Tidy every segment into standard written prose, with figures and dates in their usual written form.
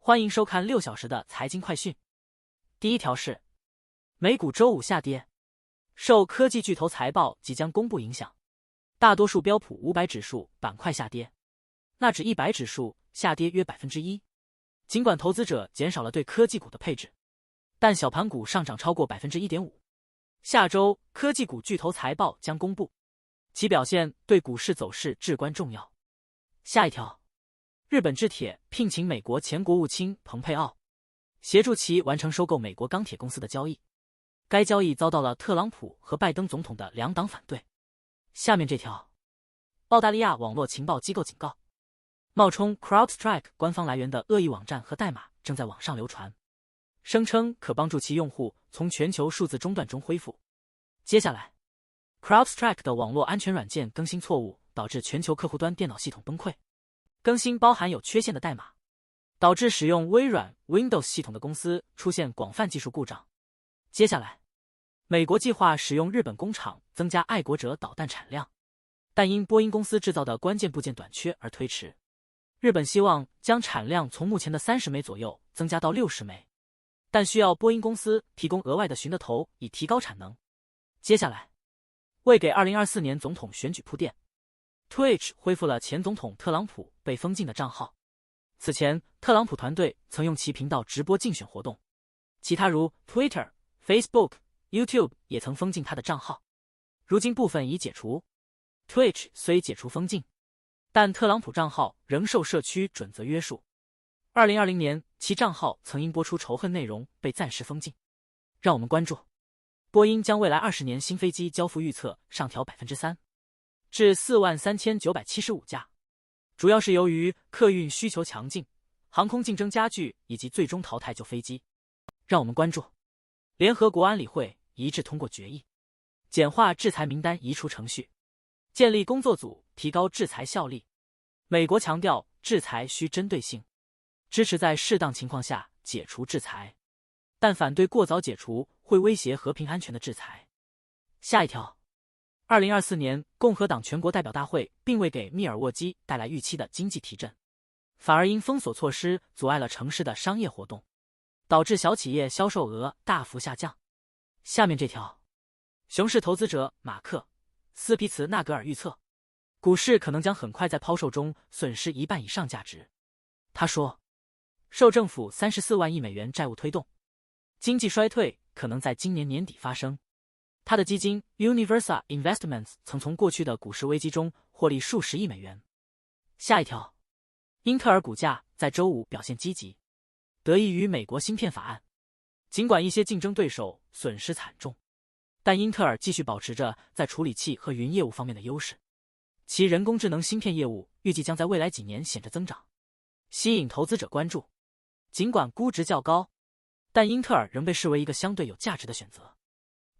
欢迎收看6小时的财经快讯。第一条是，美股周五下跌，受科技巨头财报即将公布影响，大多数标普500指数板块下跌，纳指100指数下跌约 1%。尽管投资者减少了对科技股的配置，但小盘股上涨超过 1.5%。下周科技股巨头财报将公布，其表现对股市走势至关重要。下一条，日本制铁聘请美国前国务卿蓬佩奥，协助其完成收购美国钢铁公司的交易。该交易遭到了特朗普和拜登总统的两党反对。下面这条，澳大利亚网络情报机构警告，冒充 CrowdStrike 官方来源的恶意网站和代码正在网上流传，声称可帮助其用户从全球数字中断中恢复。接下来 CrowdStrike 的网络安全软件更新错误，导致全球客户端电脑系统崩溃。更新包含有缺陷的代码，导致使用微软 Windows 系统的公司出现广泛技术故障。接下来，美国计划使用日本工厂增加爱国者导弹产量，但因波音公司制造的关键部件短缺而推迟。日本希望将产量从目前的30枚左右增加到60枚，但需要波音公司提供额外的寻得头以提高产能。接下来，为给2024年总统选举铺垫， Twitch 恢复了前总统特朗普被封禁的账号。此前，特朗普团队曾用其频道直播竞选活动，其他如 Twitter、Facebook、YouTube 也曾封禁他的账号，如今部分已解除。Twitch 虽解除封禁，但特朗普账号仍受社区准则约束。2020年，其账号曾因播出仇恨内容被暂时封禁。让我们关注，波音将未来20年新飞机交付预测上调 3%。至43975架，主要是由于客运需求强劲、航空竞争加剧以及最终淘汰旧飞机。让我们关注，联合国安理会一致通过决议，简化制裁名单移除程序，建立工作组提高制裁效力。美国强调制裁需针对性，支持在适当情况下解除制裁，但反对过早解除会威胁和平安全的制裁。下一条，2024年共和党全国代表大会并未给密尔沃基带来预期的经济提振，反而因封锁措施阻碍了城市的商业活动，导致小企业销售额大幅下降。下面这条，熊市投资者马克·斯皮茨纳格尔预测，股市可能将很快在抛售中损失1半以上价值。他说，受政府34万亿美元债务推动，经济衰退可能在今年年底发生。他的基金 Universa Investments 曾从过去的股市危机中获利数十亿美元。下一条，英特尔股价在周五表现积极，得益于美国芯片法案。尽管一些竞争对手损失惨重，但英特尔继续保持着在处理器和云业务方面的优势。其人工智能芯片业务预计将在未来几年显著增长，吸引投资者关注。尽管估值较高，但英特尔仍被视为一个相对有价值的选择。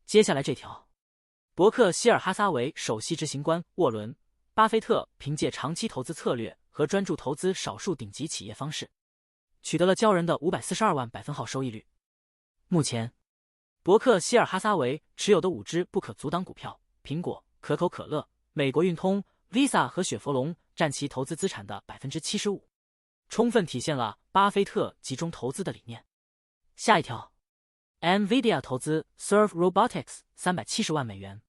接下来这条，伯克希尔哈撒韦首席执行官沃伦·巴菲特凭借长期投资策略和专注投资少数顶级企业方式，取得了骄人的542万百分号收益率。目前，伯克希尔哈撒韦持有的5只不可阻挡股票，苹果、可口可乐、美国运通、Visa 和雪佛龙占其投资资产的 75%， 充分体现了巴菲特集中投资的理念。下一条，NVIDIA 投资 Serve Robotics 370万美元，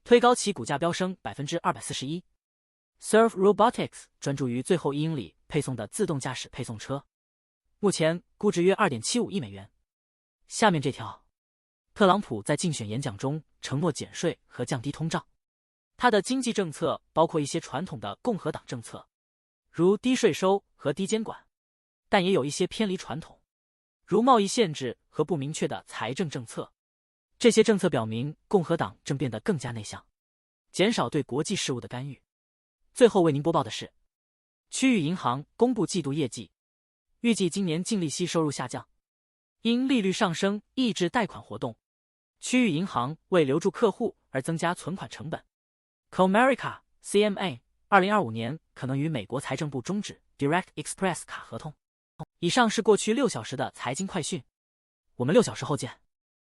推高其股价飙升 241%。Serve Robotics 专注于最后1英里配送的自动驾驶配送车，目前估值约 2.75 亿美元。下面这条，特朗普在竞选演讲中承诺减税和降低通胀。他的经济政策包括一些传统的共和党政策，如低税收和低监管，但也有一些偏离传统，如贸易限制和不明确的财政政策。这些政策表明共和党正变得更加内向，减少对国际事务的干预。最后为您播报的是，区域银行公布季度业绩，预计今年净利息收入下降，因利率上升抑制贷款活动。区域银行为留住客户而增加存款成本。Comerica CMA 2025年可能与美国财政部终止 Direct Express 卡合同。以上是过去6小时的财经快讯，我们6小时后见。